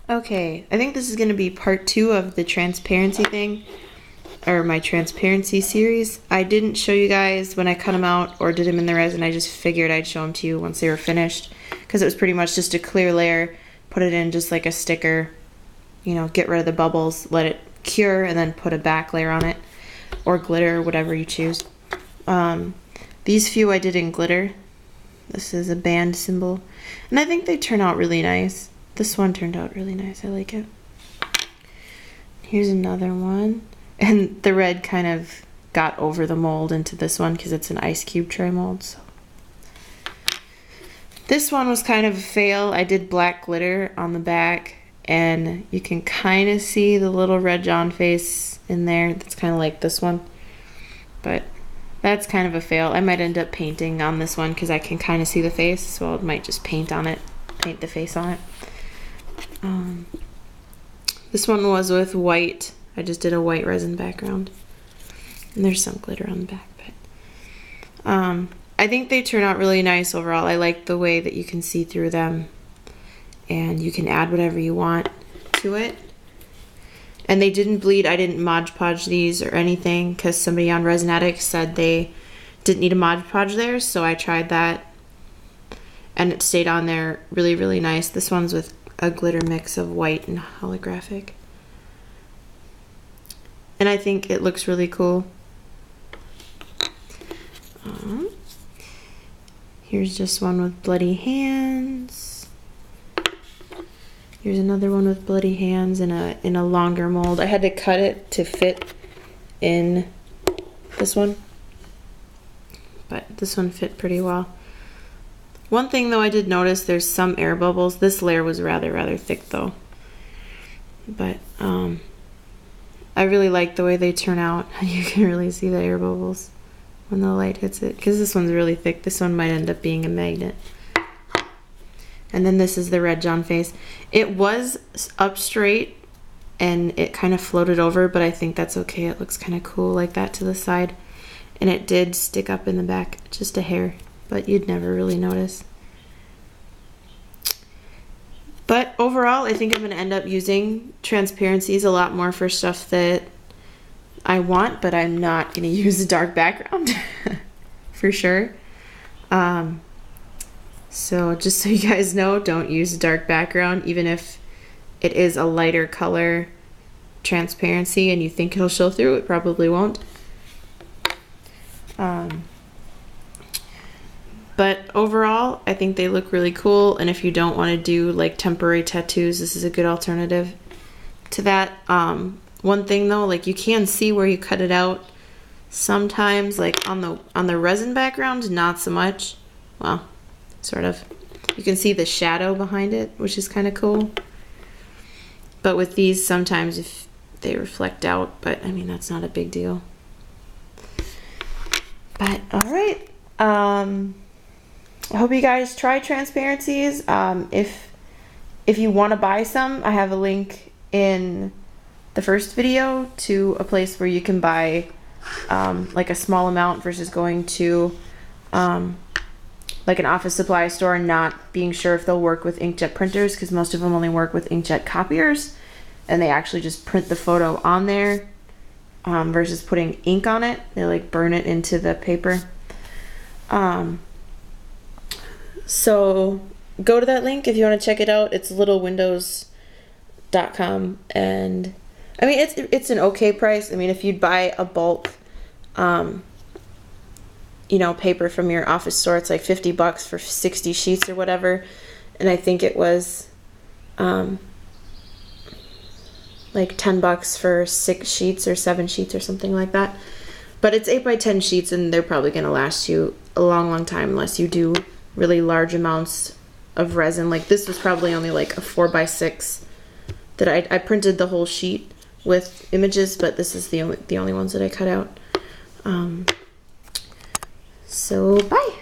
Okay, I think this is going to be part 2 of the transparency thing, or my transparency series. I didn't show you guys when I cut them out or did them in the resin. I just figured I'd show them to you once they were finished, because it was pretty much just a clear layer, put it in just like a sticker, you know, get rid of the bubbles, let it cure, and then put a back layer on it, or glitter, whatever you choose. These few I did in glitter. This is a band symbol, and I think they turn out really nice. This one turned out really nice. I like it. Here's another one. And the red kind of got over the mold into this one because it's an ice cube tray mold. So this one was kind of a fail. I did black glitter on the back, and you can kind of see the little red John face in there. That's kind of like this one. But that's kind of a fail. I might end up painting on this one because I can kind of see the face, so I might just paint on it, paint the face on it. This one was with white. I just did a white resin background, and there's some glitter on the back, but I think they turn out really nice overall. I like the way that you can see through them, and you can add whatever you want to it. And they didn't bleed. I didn't Mod Podge these or anything because somebody on Resin Addict said they didn't need a Mod Podge there, so I tried that, and it stayed on there really, really nice. This one's with a glitter mix of white and holographic, and I think it looks really cool. Here's just one with bloody hands. Here's another one with bloody hands in a longer mold. I had to cut it to fit in this one, but this one fit pretty well. One thing though, I did notice there's some air bubbles. This layer was rather thick though, but I really like the way they turn out. You can really see the air bubbles when the light hits it, because this one's really thick. This one might end up being a magnet. And then this is the red John face. It was up straight and it kind of floated over, but I think that's okay. It looks kind of cool like that to the side, and it did stick up in the back just a hair, but you'd never really notice. But overall, I think I'm going to end up using transparencies a lot more for stuff that I want, but I'm not going to use a dark background for sure. So just so you guys know, don't use a dark background, even if it is a lighter color transparency and you think it'll show through, it probably won't. But overall, I think they look really cool, and if you don't want to do like temporary tattoos, this is a good alternative to that. One thing though, like you can see where you cut it out sometimes, like on the resin background, not so much. Well, sort of. You can see the shadow behind it, which is kind of cool. But with these, sometimes if they reflect out, but I mean, that's not a big deal. But all right. I hope you guys try transparencies. If you want to buy some, I have a link in the first video to a place where you can buy like a small amount versus going to like an office supply store and not being sure if they'll work with inkjet printers, because most of them only work with inkjet copiers, and they actually just print the photo on there versus putting ink on it. They like burn it into the paper. So go to that link if you want to check it out. It's littlewindows.com, and I mean it's an okay price. I mean, if you'd buy a bulk you know, paper from your office store, it's like $50 for 60 sheets or whatever, and I think it was like $10 for 6 sheets or 7 sheets or something like that. But it's 8 by 10 sheets, and they're probably going to last you a long time unless you do really large amounts of resin. Like this was probably only like a 4 by 6 that I printed the whole sheet with images, but this is the only ones that I cut out. So bye.